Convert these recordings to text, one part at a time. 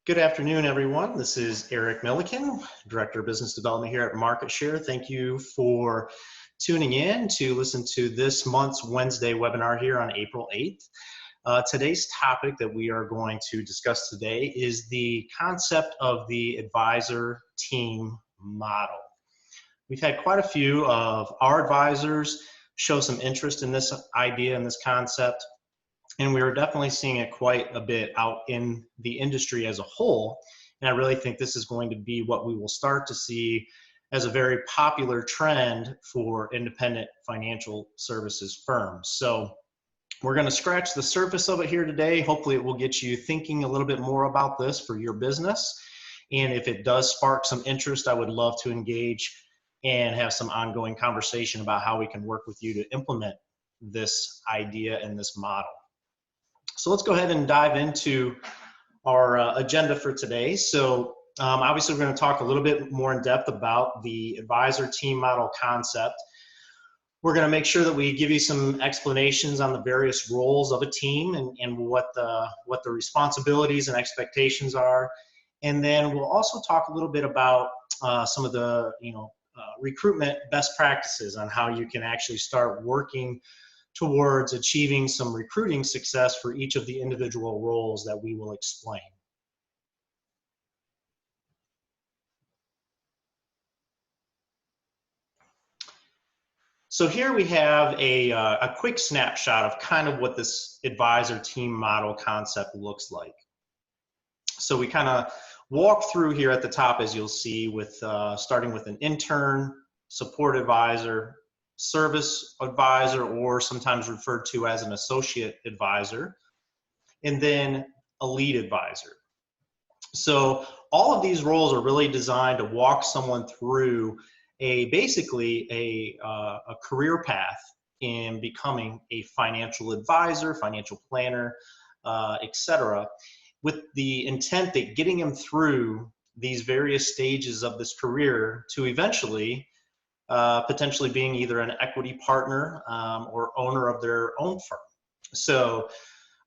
Good afternoon, everyone. This is Eric Milliken, Director of Business Development here at MarketShare. Thank you for tuning in to listen to this month's Wednesday webinar here on April 8th. Today's topic that we are going to discuss today is the concept of the advisor team model. We've had quite a few of our advisors show some interest in this idea and this concept. And we are definitely seeing it quite a bit out in the industry as a whole. And I really think this is going to be what we will start to see as a very popular trend for independent financial services firms. So we're going to scratch the surface of it here today. Hopefully it will get you thinking a little bit more about this for your business. And if it does spark some interest, I would love to engage and have some ongoing conversation about how we can work with you to implement this idea and this model. So let's go ahead and dive into our agenda for today. So obviously we're going to talk a little bit more in depth about the advisor team model concept. We're going to make sure that we give you some explanations on the various roles of a team and what the responsibilities and expectations are. And then we'll also talk a little bit about some of the recruitment best practices on how you can actually start working towards achieving some recruiting success for each of the individual roles that we will explain. So here we have a quick snapshot of kind of what this advisor team model concept looks like. So we kind of walk through here at the top, as you'll see, with starting with an intern, support advisor, service advisor, or sometimes referred to as an associate advisor, and then a lead advisor. So all of these roles are really designed to walk someone through basically a career path in becoming a financial advisor, financial planner, etc., with the intent that getting them through these various stages of this career to eventually potentially being either an equity partner or owner of their own firm. So,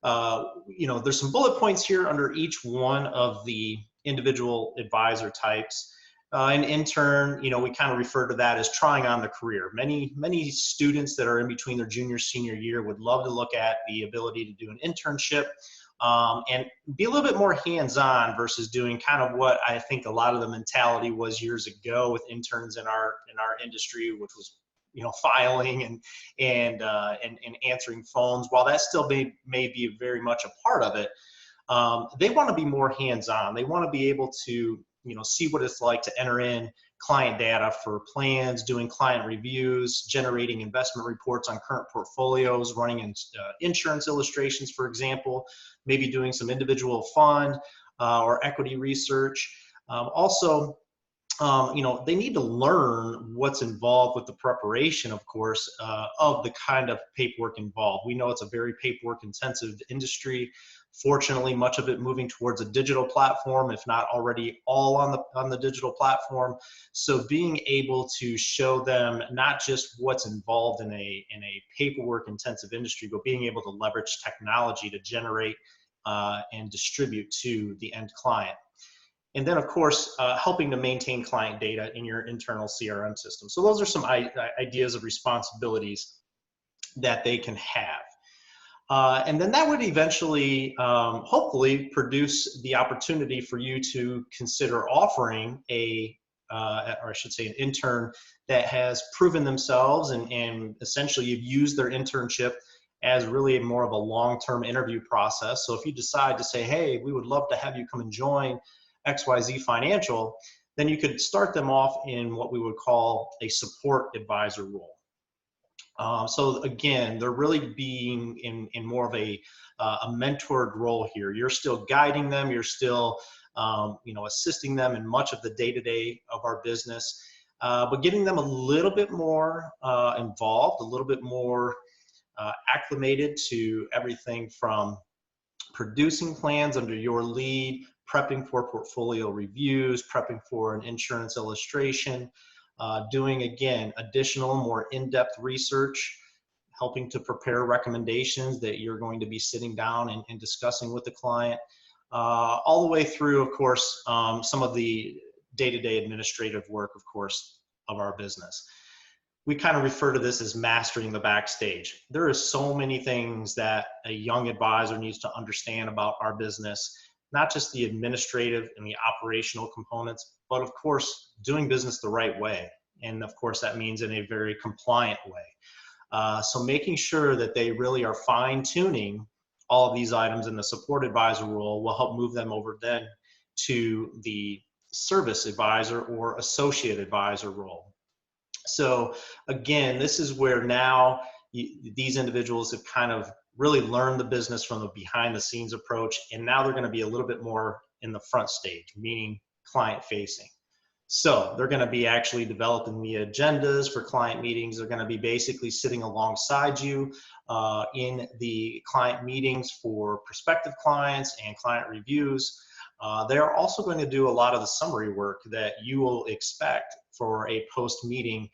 there's some bullet points here under each one of the individual advisor types. An intern, we kind of refer to that as trying on the career. Many students that are in between their junior, senior year would love to look at the ability to do an internship and be a little bit more hands-on versus doing kind of what I think a lot of the mentality was years ago with interns in our industry, which was filing and answering phones. While that still may be very much a part of it, they want to be more hands-on. They want to be able to see what it's like to enter in client data for plans, doing client reviews, generating investment reports on current portfolios, running insurance illustrations, for example, maybe doing some individual fund or equity research. Also, they need to learn what's involved with the preparation, of course, of the kind of paperwork involved. We know it's a very paperwork intensive industry. Fortunately, much of it moving towards a digital platform, if not already all on the digital platform. So being able to show them not just what's involved in a paperwork intensive industry, but being able to leverage technology to generate and distribute to the end client. And then, of course, helping to maintain client data in your internal CRM system. So those are some ideas of responsibilities that they can have. And then that would eventually, hopefully, produce the opportunity for you to consider offering or I should say an intern that has proven themselves and essentially you've used their internship as really more of a long-term interview process. So if you decide to say, hey, we would love to have you come and join XYZ Financial, then you could start them off in what we would call a support advisor role. So again, they're really being in more of a mentored role here. You're still guiding them. You're still, assisting them in much of the day-to-day of our business, but getting them a little bit more involved, a little bit more acclimated to everything from producing plans under your lead, prepping for portfolio reviews, prepping for an insurance illustration, doing, again, additional, more in-depth research, helping to prepare recommendations that you're going to be sitting down and discussing with the client, all the way through, of course, some of the day-to-day administrative work, of course, of our business. We kind of refer to this as mastering the backstage. There are so many things that a young advisor needs to understand about our business, not just the administrative and the operational components, but of course, doing business the right way. And of course, that means in a very compliant way. So making sure that they really are fine-tuning all of these items in the support advisor role will help move them over then to the service advisor or associate advisor role. So again, this is where now these individuals have kind of really learned the business from a behind the scenes approach, and now they're going to be a little bit more in the front stage, meaning client facing. So they're going to be actually developing the agendas for client meetings. They're going to be basically sitting alongside you in the client meetings for prospective clients and client reviews. They're also going to do a lot of the summary work that you will expect for a post-meeting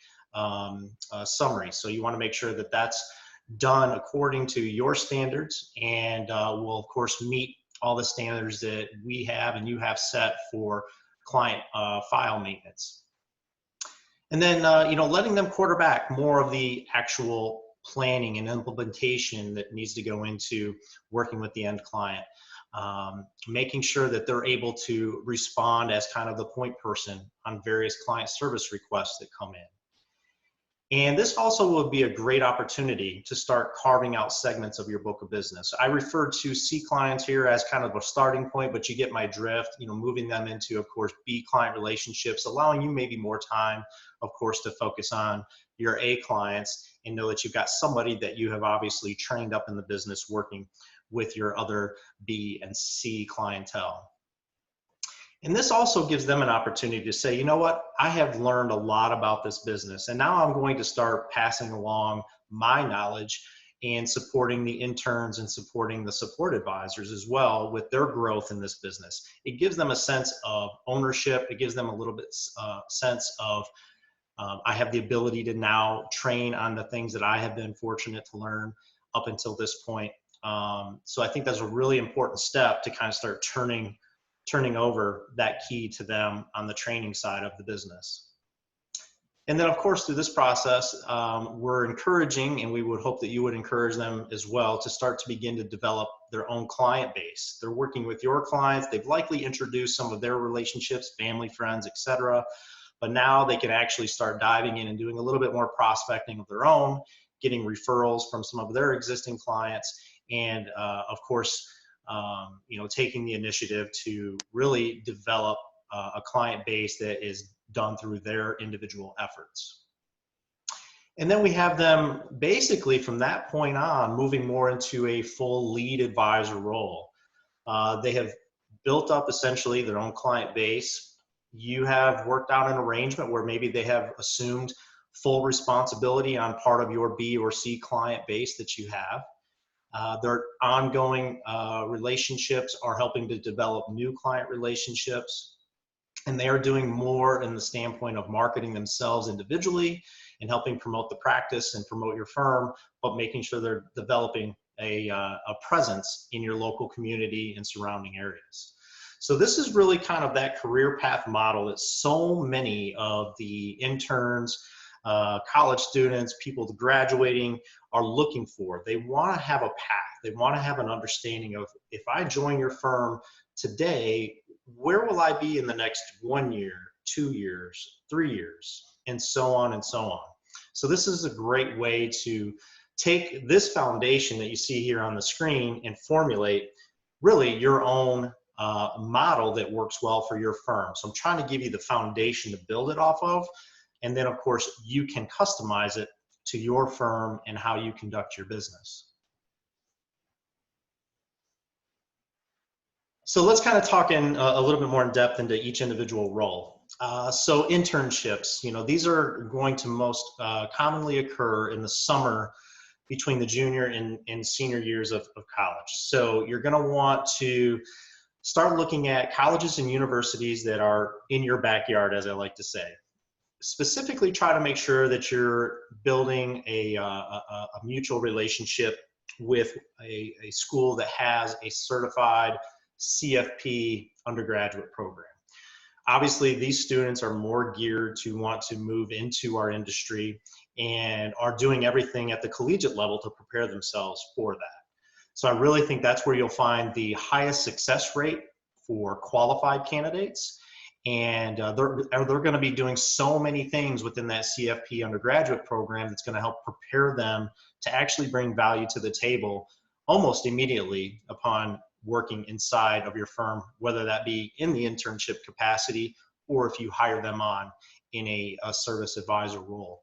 summary. So you want to make sure that that's done according to your standards, and will of course meet all the standards that we have and you have set for client file maintenance. And then letting them quarterback more of the actual planning and implementation that needs to go into working with the end client. Making sure that they're able to respond as kind of the point person on various client service requests that come in. And this also will be a great opportunity to start carving out segments of your book of business. I refer to C clients here as kind of a starting point, but you get my drift, moving them into, of course, B client relationships, allowing you maybe more time, of course, to focus on your A clients and know that you've got somebody that you have obviously trained up in the business working with your other B and C clientele. And this also gives them an opportunity to say, you know what, I have learned a lot about this business, and now I'm going to start passing along my knowledge and supporting the interns and supporting the support advisors as well with their growth in this business. It gives them a sense of ownership. It gives them a little bit sense of I have the ability to now train on the things that I have been fortunate to learn up until this point. So I think that's a really important step to kind of start turning over that key to them on the training side of the business. And then of course, through this process, we're encouraging, and we would hope that you would encourage them as well, to start to begin to develop their own client base. They're working with your clients. They've likely introduced some of their relationships, family, friends, etc. But now they can actually start diving in and doing a little bit more prospecting of their own, getting referrals from some of their existing clients, and of course, taking the initiative to really develop a client base that is done through their individual efforts. And then we have them basically from that point on moving more into a full lead advisor role. They have built up essentially their own client base. You have worked out an arrangement where maybe they have assumed full responsibility on part of your B or C client base that you have. Their ongoing relationships are helping to develop new client relationships, and they are doing more in the standpoint of marketing themselves individually and helping promote the practice and promote your firm, but making sure they're developing a presence in your local community and surrounding areas. So this is really kind of that career path model that so many of the interns, college students, people graduating are looking for. They want to have a path. They want to have an understanding of, if I join your firm today, where will I be in the next 1 year, 2 years, 3 years, and so on and so on. So this is a great way to take this foundation that you see here on the screen and formulate really your own model that works well for your firm. So I'm trying to give you the foundation to build it off of. And then, of course, you can customize it to your firm and how you conduct your business. So let's kind of talk in a little bit more in depth into each individual role. So internships, these are going to most commonly occur in the summer between the junior and senior years of college. So you're going to want to start looking at colleges and universities that are in your backyard, as I like to say. Specifically try to make sure that you're building a mutual relationship with a school that has a certified CFP undergraduate program. Obviously, these students are more geared to want to move into our industry and are doing everything at the collegiate level to prepare themselves for that. So I really think that's where you'll find the highest success rate for qualified candidates. And they're going to be doing so many things within that CFP undergraduate program that's going to help prepare them to actually bring value to the table almost immediately upon working inside of your firm, whether that be in the internship capacity or if you hire them on in a service advisor role.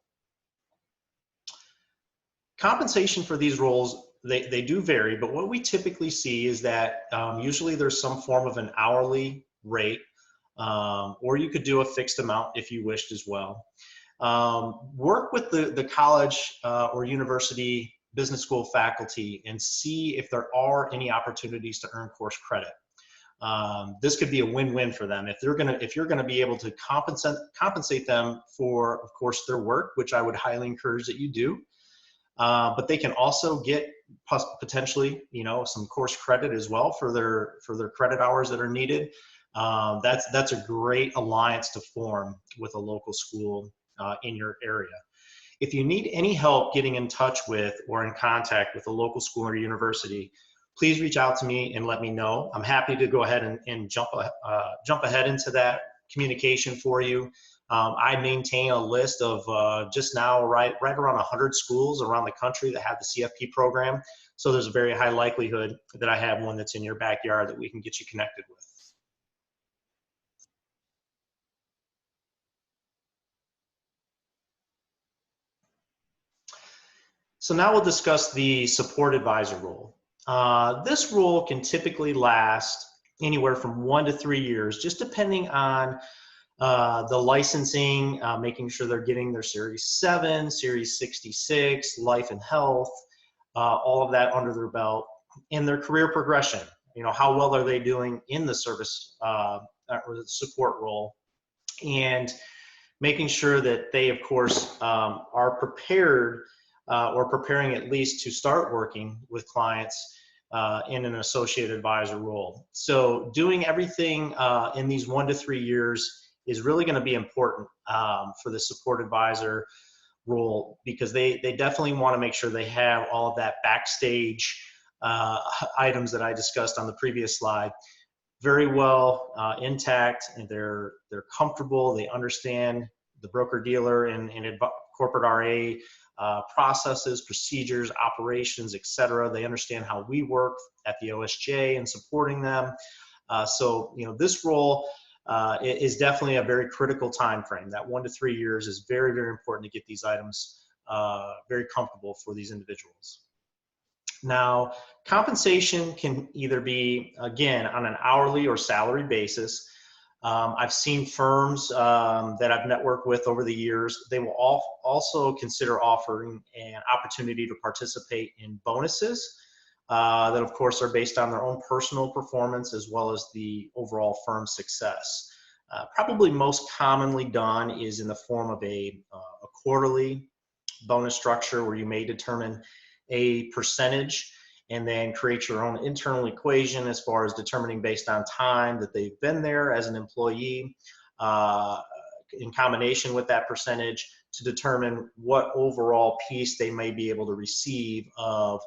Compensation for these roles, they do vary, but what we typically see is that usually there's some form of an hourly rate, or you could do a fixed amount if you wished as well. Work with the college or university business school faculty and see if there are any opportunities to earn course credit. This could be a win-win for them if you're gonna be able to compensate them for, of course, their work, which I would highly encourage that you do. But they can also get potentially, some course credit as well for their credit hours that are needed. That's a great alliance to form with a local school in your area. If you need any help getting in touch with or in contact with a local school or university, please reach out to me and let me know. I'm happy to go ahead and jump ahead into that communication for you. I maintain a list of just now right around 100 schools around the country that have the CFP program. So there's a very high likelihood that I have one that's in your backyard that we can get you connected with. So now we'll discuss the support advisor role. This role can typically last anywhere from 1 to 3 years, just depending on the licensing, making sure they're getting their Series 7, Series 66, life and health, all of that under their belt, and their career progression. How well are they doing in the service or the support role, and making sure that they, of course, are prepared or preparing at least to start working with clients in an associate advisor role. So doing everything in these 1 to 3 years is really going to be important for the support advisor role, because they definitely want to make sure they have all of that backstage items that I discussed on the previous slide very well intact, and they're comfortable. They understand the broker-dealer and corporate RA processes, procedures, operations, etc. They understand how we work at the OSJ and supporting them. So this role is definitely a very critical time frame. That 1 to 3 years is very, very important to get these items very comfortable for these individuals. Now, compensation can either be, again, on an hourly or salary basis. I've seen firms that I've networked with over the years, they will also consider offering an opportunity to participate in bonuses that, of course, are based on their own personal performance as well as the overall firm success. Probably most commonly done is in the form of a quarterly bonus structure where you may determine a percentage and then create your own internal equation as far as determining based on time that they've been there as an employee in combination with that percentage to determine what overall piece they may be able to receive of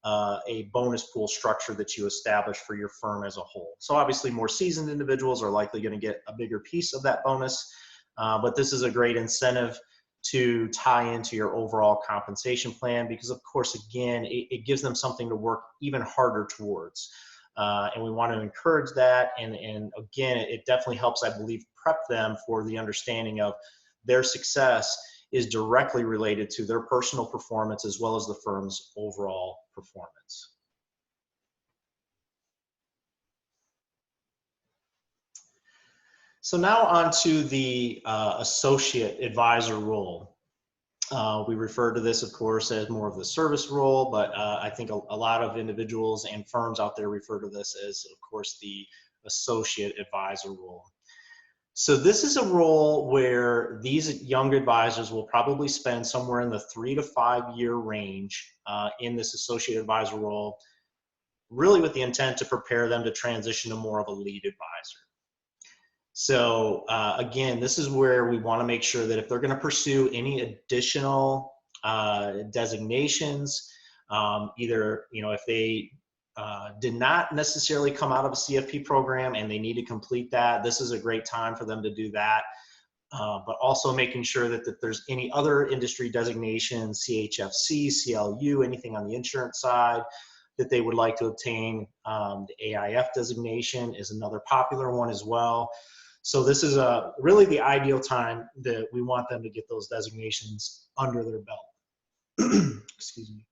a bonus pool structure that you establish for your firm as a whole. So obviously more seasoned individuals are likely going to get a bigger piece of that bonus, but this is a great incentive to tie into your overall compensation plan, because of course, again, it gives them something to work even harder towards. And we want to encourage that. And again, it definitely helps, I believe, prep them for the understanding of their success is directly related to their personal performance as well as the firm's overall performance. So now on to the associate advisor role. We refer to this, of course, as more of the service role, but I think a lot of individuals and firms out there refer to this as, of course, the associate advisor role. So this is a role where these young advisors will probably spend somewhere in the 3 to 5 year range in this associate advisor role, really with the intent to prepare them to transition to more of a lead advisor. So again, this is where we want to make sure that if they're going to pursue any additional designations, either, if they did not necessarily come out of a CFP program and they need to complete that, this is a great time for them to do that. But also making sure that there's any other industry designations, CHFC, CLU, anything on the insurance side that they would like to obtain. The AIF designation is another popular one as well. So this is really the ideal time that we want them to get those designations under their belt. Excuse me.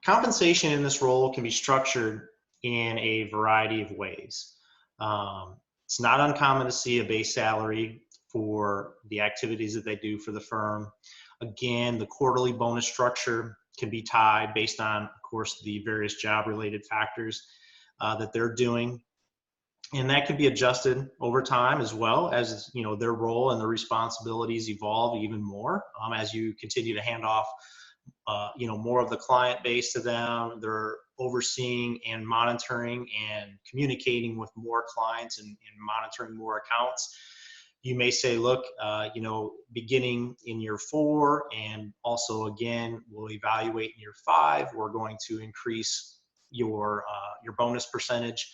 Compensation in this role can be structured in a variety of ways. It's not uncommon to see a base salary for the activities that they do for the firm. Again, the quarterly bonus structure can be tied based on, of course, the various job-related factors that they're doing. And that can be adjusted over time as well as, their role and their responsibilities evolve even more as you continue to hand off more of the client base to them. They're overseeing and monitoring and communicating with more clients and monitoring more accounts. You may say, look, beginning in year 4 and also again, we'll evaluate in year 5, we're going to increase your bonus percentage.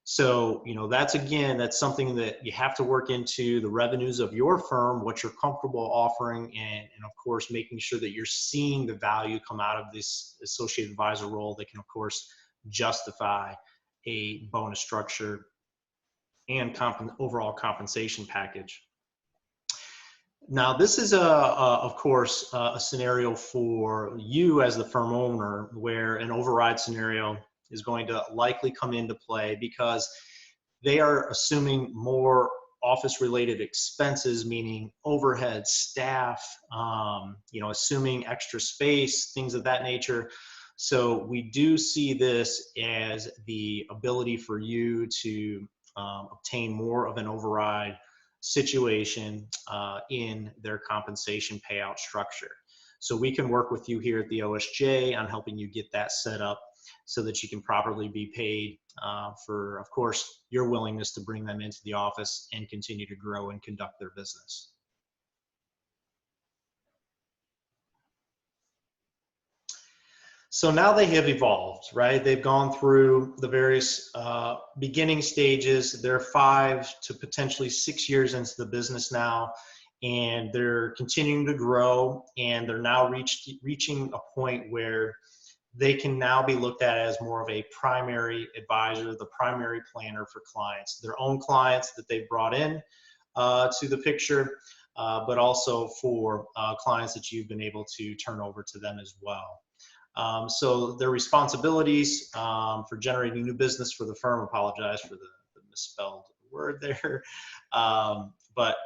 So, that's something that you have to work into the revenues of your firm, what you're comfortable offering, and of course, making sure that you're seeing the value come out of this associate advisor role that can, of course, justify a bonus structure and overall compensation package. Now, this is, of course, a scenario for you as the firm owner where an override scenario is going to likely come into play because they are assuming more office-related expenses, meaning overhead, staff, assuming extra space, things of that nature. So we do see this as the ability for you to obtain more of an override situation in their compensation payout structure. So we can work with you here at the OSJ on helping you get that set up so that you can properly be paid for, of course, your willingness to bring them into the office and continue to grow and conduct their business. So now they have evolved, right? They've gone through the various beginning stages. They're 5 to potentially 6 years into the business now, and they're continuing to grow, and they're now reaching a point where they can now be looked at as more of a primary advisor, the primary planner for clients, their own clients that they've brought in to the picture, but also for clients that you've been able to turn over to them as well. So their responsibilities for generating new business for the firm, apologize for the misspelled word there, but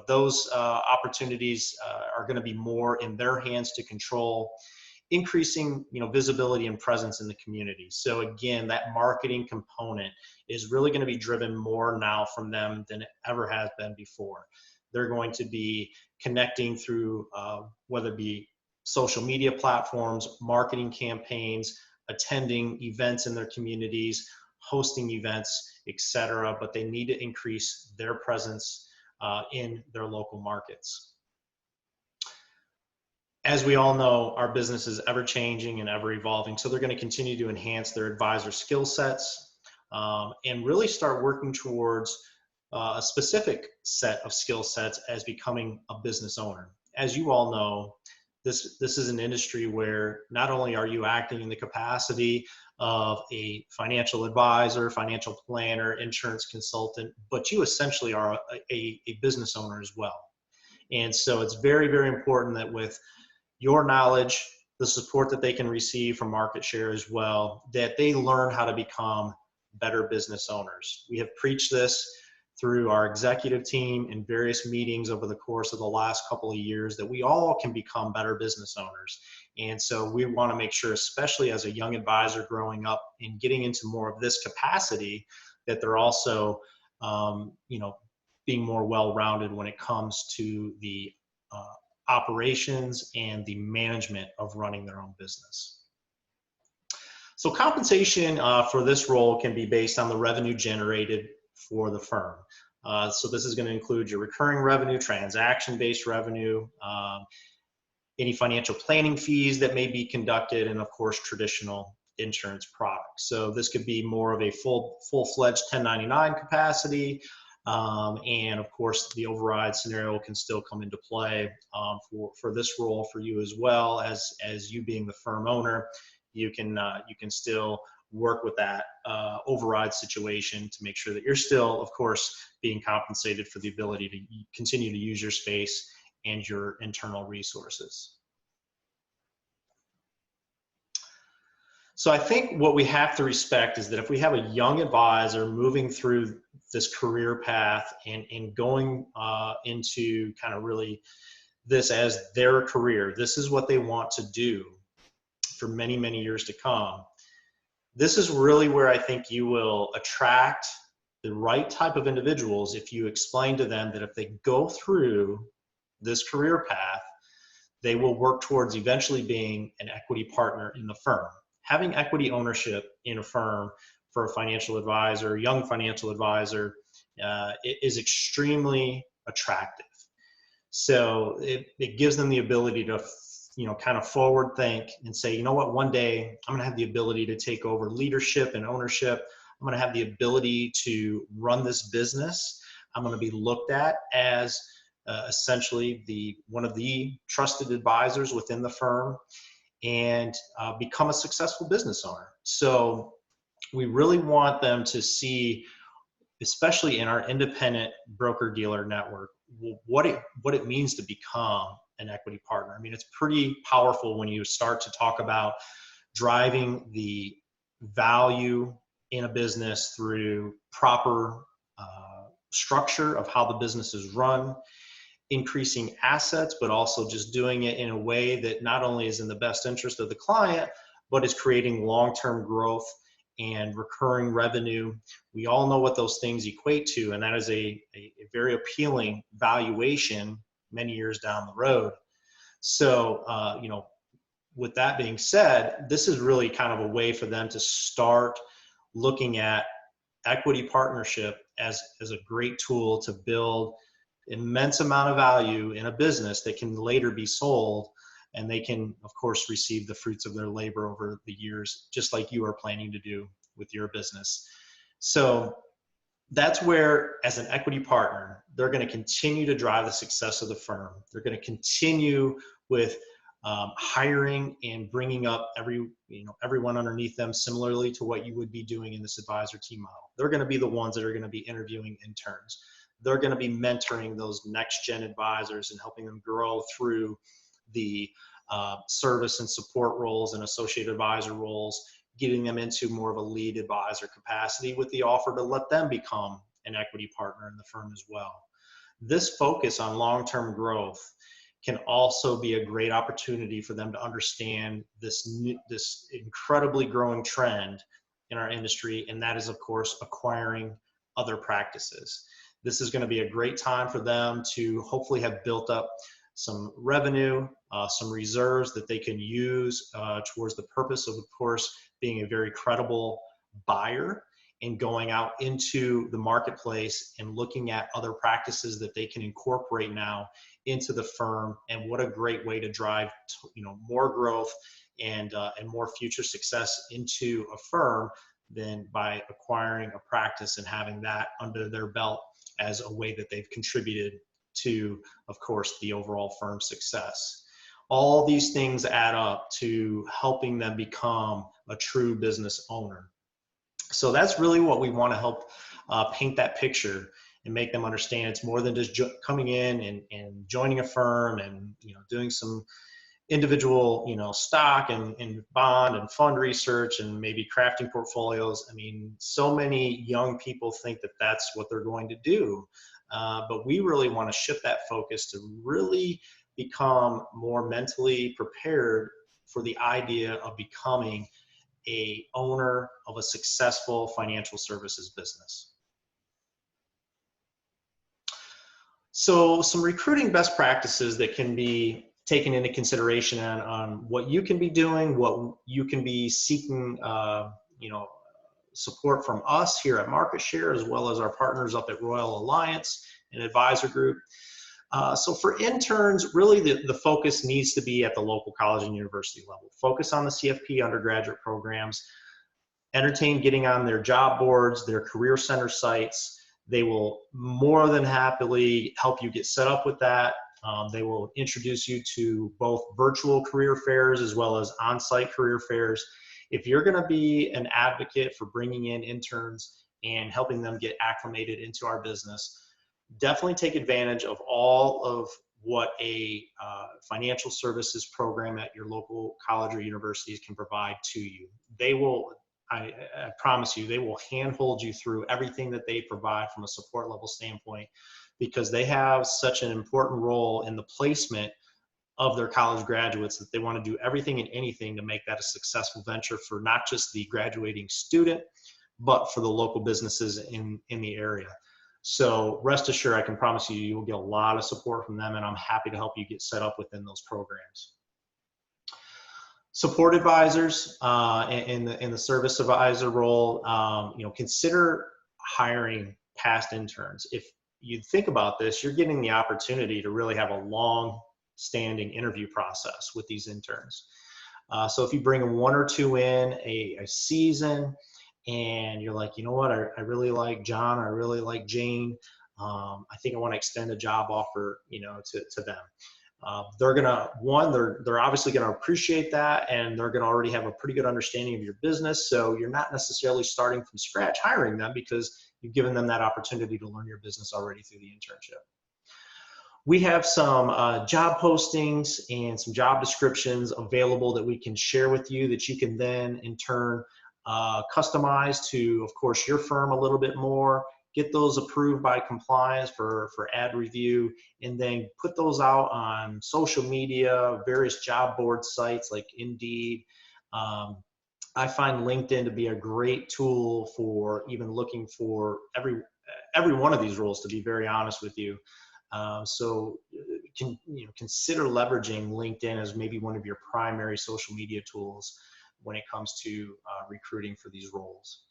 those opportunities are going to be more in their hands to control, increasing visibility and presence in the community. So again, that marketing component is really going to be driven more now from them than it ever has been before. They're going to be connecting through whether it be social media platforms, marketing campaigns, attending events in their communities, hosting events, etc. But they need to increase their presence in their local markets. As we all know, our business is ever changing and ever evolving, so they're going to continue to enhance their advisor skill sets and really start working towards a specific set of skill sets as becoming a business owner. As you all know, this is an industry where not only are you acting in the capacity of a financial advisor, financial planner, insurance consultant, but you essentially are a business owner as well. And so it's very, very important that with your knowledge, the support that they can receive from market share as well, that they learn how to become better business owners. We have preached this through our executive team in various meetings over the course of the last couple of years, that we all can become better business owners. And so we want to make sure, especially as a young advisor growing up and getting into more of this capacity, that they're also, being more well-rounded when it comes to the operations and the management of running their own business. So compensation for this role can be based on the revenue generated for the firm. So this is going to include your recurring revenue, transaction-based revenue, any financial planning fees that may be conducted, and of course traditional insurance products. So this could be more of a full-fledged 1099 capacity, and of course the override scenario can still come into play for this role for you as well. As you being the firm owner, you can still work with that override situation to make sure that you're still, of course, being compensated for the ability to continue to use your space and your internal resources. So I think what we have to respect is that if we have a young advisor moving through this career path and going into kind of really this as their career, this is what they want to do for many, many years to come. This is really where I think you will attract the right type of individuals if you explain to them that if they go through this career path, they will work towards eventually being an equity partner in the firm. Having equity ownership in a firm for a financial advisor, young financial advisor, is extremely attractive. So it gives them the ability to, kind of forward think and say, you know what, one day I'm going to have the ability to take over leadership and ownership. I'm going to have the ability to run this business. I'm going to be looked at as essentially one of the trusted advisors within the firm, and become a successful business owner. So we really want them to see, especially in our independent broker-dealer network, what it means to become an equity partner. I mean, it's pretty powerful when you start to talk about driving the value in a business through proper structure of how the business is run, increasing assets, but also just doing it in a way that not only is in the best interest of the client, but is creating long-term growth and recurring revenue. We all know what those things equate to, and that is a very appealing valuation many years down the road. So, with that being said, this is really kind of a way for them to start looking at equity partnership as a great tool to build immense amount of value in a business that can later be sold, and they can, of course, receive the fruits of their labor over the years, just like you are planning to do with your business. So that's where, as an equity partner, they're going to continue to drive the success of the firm. They're going to continue with hiring and bringing up everyone underneath them, similarly to what you would be doing in this advisor team model. They're going to be the ones that are going to be interviewing interns. They're going to be mentoring those next gen advisors and helping them grow through the service and support roles and associate advisor roles, getting them into more of a lead advisor capacity with the offer to let them become an equity partner in the firm as well. This focus on long-term growth can also be a great opportunity for them to understand this incredibly growing trend in our industry, and that is, of course, acquiring other practices. This is going to be a great time for them to hopefully have built up some revenue, some reserves that they can use towards the purpose of course, being a very credible buyer and going out into the marketplace and looking at other practices that they can incorporate now into the firm. And what a great way to drive, more growth and more future success into a firm than by acquiring a practice and having that under their belt as a way that they've contributed to, of course, the overall firm success. All these things add up to helping them become a true business owner. So that's really what we want to help paint that picture and make them understand. It's more than just coming in and joining a firm and doing some individual stock and bond and fund research and maybe crafting portfolios. I mean, so many young people think that that's what they're going to do, but we really want to shift that focus to really become more mentally prepared for the idea of becoming a owner of a successful financial services business. So some recruiting best practices that can be taken into consideration on what you can be doing, what you can be seeking, you know, support from us here at Market Share, as well as our partners up at Royal Alliance and Advisor Group. So for interns, really the focus needs to be at the local college and university level. Focus on the CFP undergraduate programs. Entertain getting on their job boards, their career center sites. They will more than happily help you get set up with that. They will introduce you to both virtual career fairs as well as on-site career fairs. If you're going to be an advocate for bringing in interns and helping them get acclimated into our business, definitely take advantage of all of what a financial services program at your local college or universities can provide to you. They will, I promise you, they will handhold you through everything that they provide from a support level standpoint, because they have such an important role in the placement of their college graduates that they want to do everything and anything to make that a successful venture for not just the graduating student, but for the local businesses in the area. So rest assured, I can promise you, you will get a lot of support from them, and I'm happy to help you get set up within those programs. Support advisors in the service advisor role, you know, consider hiring past interns. If you think about this, you're getting the opportunity to really have a long-standing interview process with these interns. So if you bring one or two in a season, and you're like, you know what, I really like John, I really like Jane, I think I want to extend a job offer, you know, to them. They're gonna, they're obviously gonna appreciate that, and they're gonna already have a pretty good understanding of your business. So you're not necessarily starting from scratch hiring them, because you've given them that opportunity to learn your business already through the internship. We have some job postings and some job descriptions available that we can share with you, that you can then in turn customize to, of course, your firm a little bit more, get those approved by compliance for ad review, and then put those out on social media, various job board sites like Indeed. I find LinkedIn to be a great tool for even looking for every one of these roles, to be very honest with you. So consider leveraging LinkedIn as maybe one of your primary social media tools when it comes to recruiting for these roles.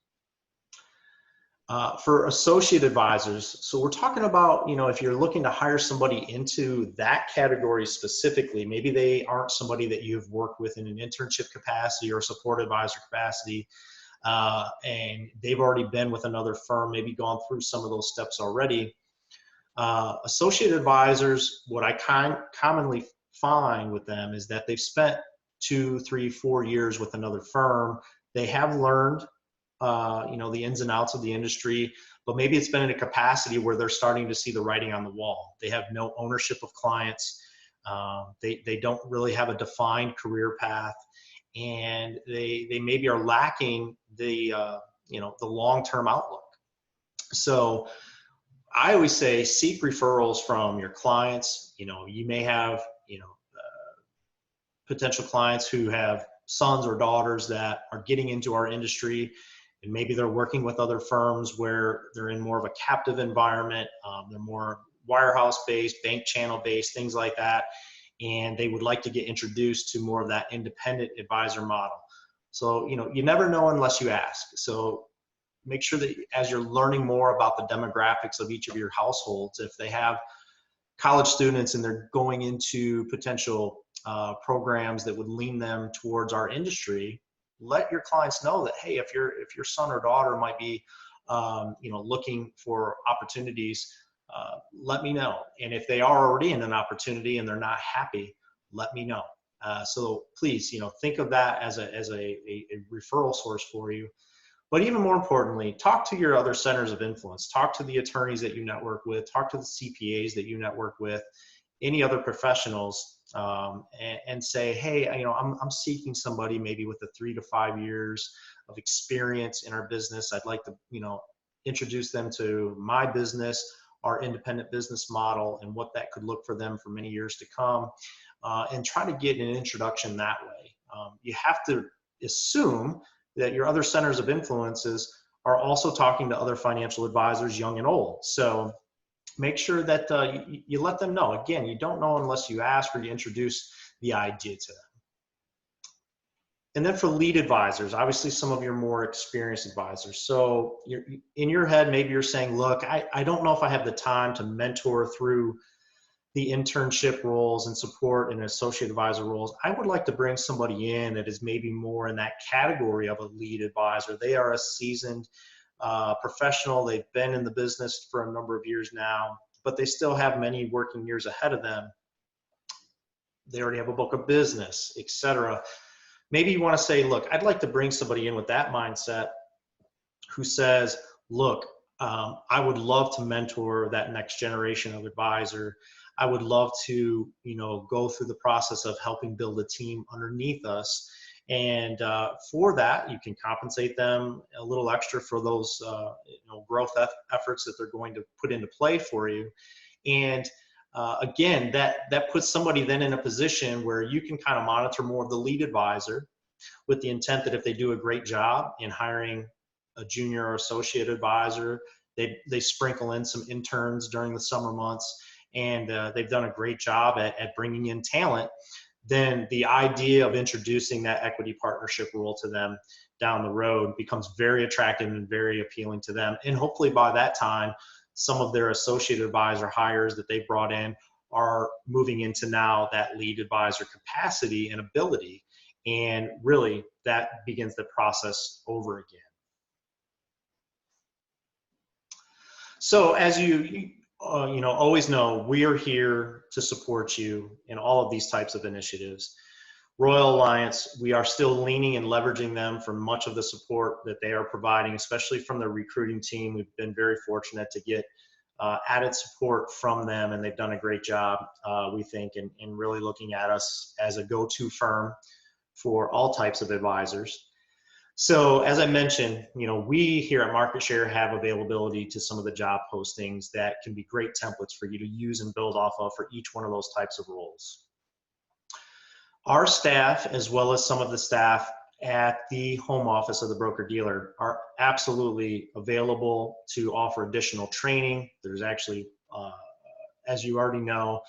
For associate advisors, so we're talking about, you know, if you're looking to hire somebody into that category specifically, maybe they aren't somebody that you've worked with in an internship capacity or support advisor capacity, and they've already been with another firm, maybe gone through some of those steps already. Associate advisors, what I commonly find with them is that they've spent 2, 3, 4 years with another firm. They have learned, you know, the ins and outs of the industry, but maybe it's been in a capacity where they're starting to see the writing on the wall. They have no ownership of clients. They don't really have a defined career path, and they maybe are lacking the you know, the long-term outlook. So I always say seek referrals from your clients. You know, you may have, you know, potential clients who have sons or daughters that are getting into our industry, and maybe they're working with other firms where they're in more of a captive environment. They're more wirehouse based, bank channel based, things like that. And they would like to get introduced to more of that independent advisor model. So, you know, you never know unless you ask. So make sure that as you're learning more about the demographics of each of your households, if they have college students and they're going into potential programs that would lean them towards our industry, let your clients know that, hey, if your son or daughter might be you know, looking for opportunities, let me know. And if they are already in an opportunity and they're not happy, let me know. So please, you know, think of that as a referral source for you. But even more importantly, talk to your other centers of influence. Talk to the attorneys that you network with. Talk to the CPAs that you network with, any other professionals, and say, hey, you know, I'm seeking somebody maybe with 3 to 5 years of experience in our business. I'd like to, you know, introduce them to my business, our independent business model, and what that could look for them for many years to come, and try to get an introduction that way. You have to assume that your other centers of influences are also talking to other financial advisors, young and old. So make sure that you let them know. Again, you don't know unless you ask or you introduce the idea to them. And then for lead advisors, obviously some of your more experienced advisors. So in your head, maybe you're saying, look, I don't know if I have the time to mentor through the internship roles and support and associate advisor roles. I would like to bring somebody in that is maybe more in that category of a lead advisor. They are a seasoned professional. They've been in the business for a number of years now, but they still have many working years ahead of them. They already have a book of business, etc. Maybe you want to say, look, I'd like to bring somebody in with that mindset who says, look, I would love to mentor that next generation of advisor. I would love to, go through the process of helping build a team underneath us. And for that, you can compensate them a little extra for those, growth efforts that they're going to put into play for you. And again, that puts somebody then in a position where you can kind of monitor more of the lead advisor with the intent that if they do a great job in hiring a junior or associate advisor, they sprinkle in some interns during the summer months, and they've done a great job at bringing in talent, then the idea of introducing that equity partnership rule to them down the road becomes very attractive and very appealing to them. And hopefully by that time, some of their associate advisor hires that they brought in are moving into now that lead advisor capacity and ability. And really that begins the process over again. So as you always know, we are here to support you in all of these types of initiatives. Royal Alliance, we are still leaning and leveraging them for much of the support that they are providing, especially from the recruiting team. We've been very fortunate to get added support from them, and they've done a great job, we think, in really looking at us as a go-to firm for all types of advisors. So as I mentioned, we here at MarketShare have availability to some of the job postings that can be great templates for you to use and build off of for each one of those types of roles. Our staff, as well as some of the staff at the home office of the broker-dealer, are absolutely available to offer additional training. There's actually, as you already know,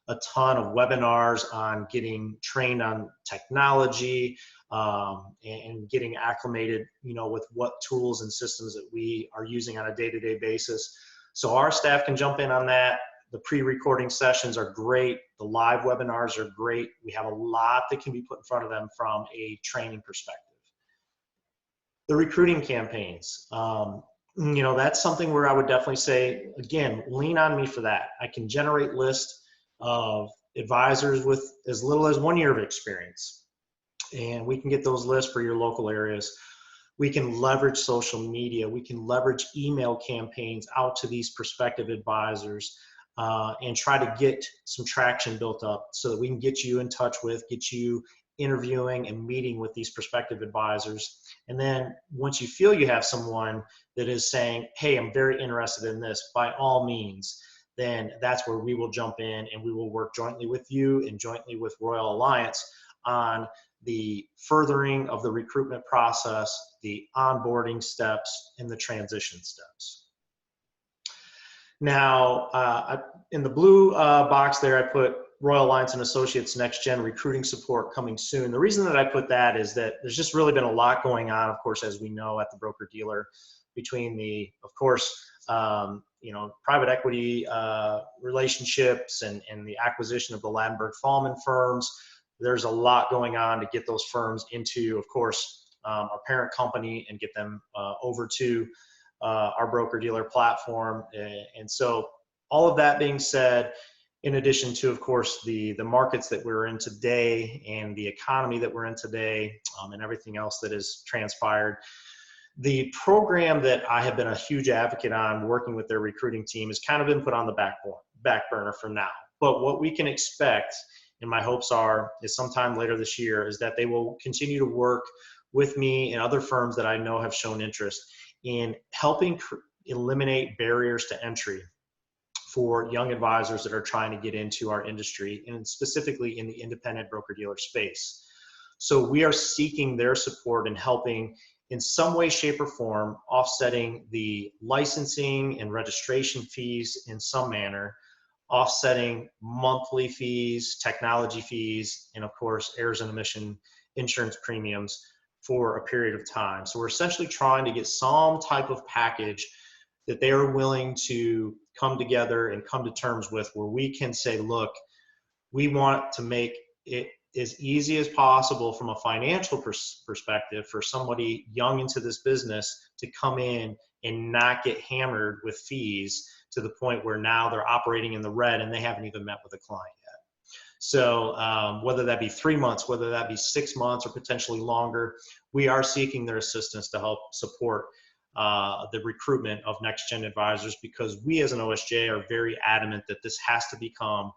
a ton of webinars on getting trained on technology and getting acclimated, with what tools and systems that we are using on a day-to-day basis. So our staff can jump in on that. The pre-recording sessions are great. The live webinars are great. We have a lot that can be put in front of them from a training perspective. The recruiting campaigns, that's something where I would definitely say, again, lean on me for that. I can generate lists of advisors with as little as 1 year of experience, and we can get those lists for your local areas. We can leverage social media. We can leverage email campaigns out to these prospective advisors and try to get some traction built up so that we can get you in touch with, get you interviewing and meeting with these prospective advisors. And then once you feel you have someone that is saying, hey, I'm very interested in this, by all means, then that's where we will jump in and we will work jointly with you and jointly with Royal Alliance on the furthering of the recruitment process, the onboarding steps, and the transition steps. Now, in the blue box there, I put Royal Alliance and Associates Next Gen recruiting support coming soon. The reason that I put that is that there's just really been a lot going on, of course, as we know, at the broker-dealer, between the, of course, private equity relationships and the acquisition of the Ladenburg-Thalmann firms. There's a lot going on to get those firms into, of course, our parent company and get them over to our broker-dealer platform. And so all of that being said, in addition to, of course, the markets that we're in today and the economy that we're in today and everything else that has transpired, the program that I have been a huge advocate on working with their recruiting team has kind of been put on the back burner for now. But what we can expect, and my hopes are, is sometime later this year, is that they will continue to work with me and other firms that I know have shown interest in helping eliminate barriers to entry for young advisors that are trying to get into our industry, and specifically in the independent broker-dealer space. So we are seeking their support in helping in some way, shape, or form offsetting the licensing and registration fees in some manner, offsetting monthly fees, technology fees, and of course, errors and omission insurance premiums for a period of time. So we're essentially trying to get some type of package that they are willing to come together and come to terms with, where we can say, look, we want to make it as easy as possible from a financial perspective for somebody young into this business to come in and not get hammered with fees to the point where now they're operating in the red and they haven't even met with a client yet. So whether that be 3 months, whether that be 6 months or potentially longer, we are seeking their assistance to help support the recruitment of next gen advisors, because we as an OSJ are very adamant that this has to become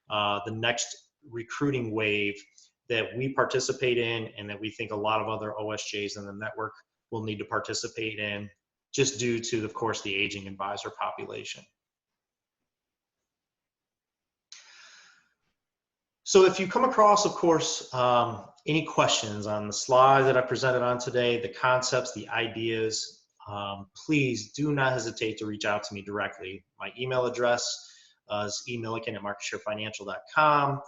the next recruiting wave that we participate in, and that we think a lot of other OSJs in the network will need to participate in, just due to, of course, the aging advisor population. So if you come across, of course, any questions on the slides that I presented on today, the concepts, the ideas, please do not hesitate to reach out to me directly. My email address is emilliken@marketsharefinancial.com.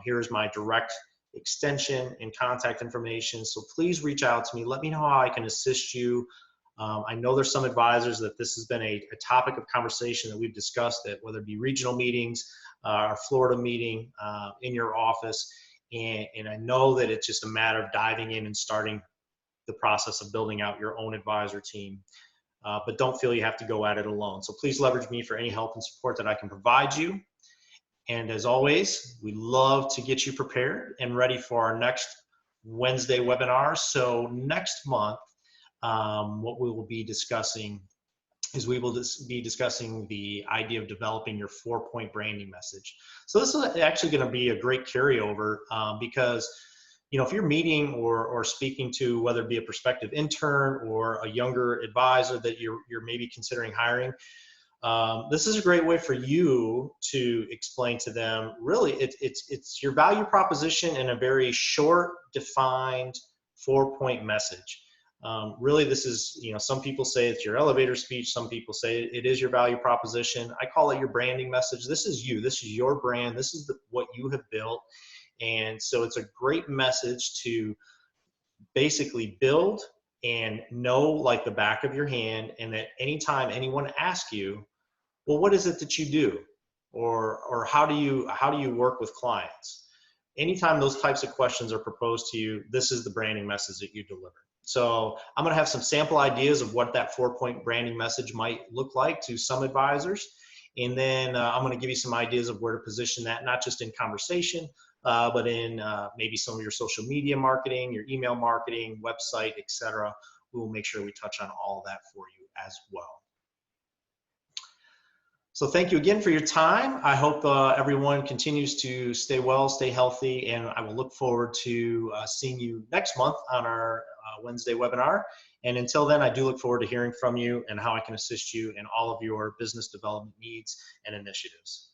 Here's my direct extension and contact information. So please reach out to me. Let me know how I can assist you. I know there's some advisors that this has been a topic of conversation that we've discussed, at whether it be regional meetings, our Florida meeting, in your office. And I know that it's just a matter of diving in and starting the process of building out your own advisor team. But don't feel you have to go at it alone. So please leverage me for any help and support that I can provide you. And as always, we love to get you prepared and ready for our next Wednesday webinar. So next month, what we will be discussing is we will be discussing the idea of developing your 4-point branding message. So this is actually going to be a great carryover, because if you're meeting or speaking to, whether it be a prospective intern or a younger advisor that you're maybe considering hiring, this is a great way for you to explain to them, really, it's your value proposition in a very short, defined 4-point message. Really, this is, some people say it's your elevator speech. Some people say it is your value proposition. I call it your branding message. This is you. This is your brand. This is what you have built. And so it's a great message to basically build and know like the back of your hand. And that anytime anyone asks you, well, what is it that you do? Or how do you work with clients? Anytime those types of questions are proposed to you, this is the branding message that you deliver. So I'm going to have some sample ideas of what that 4-point branding message might look like to some advisors. And then I'm going to give you some ideas of where to position that, not just in conversation, but in maybe some of your social media marketing, your email marketing, website, etc. We will make sure we touch on all of that for you as well. So thank you again for your time. I hope everyone continues to stay well, stay healthy, and I will look forward to seeing you next month on our Wednesday webinar. And until then, I do look forward to hearing from you and how I can assist you in all of your business development needs and initiatives.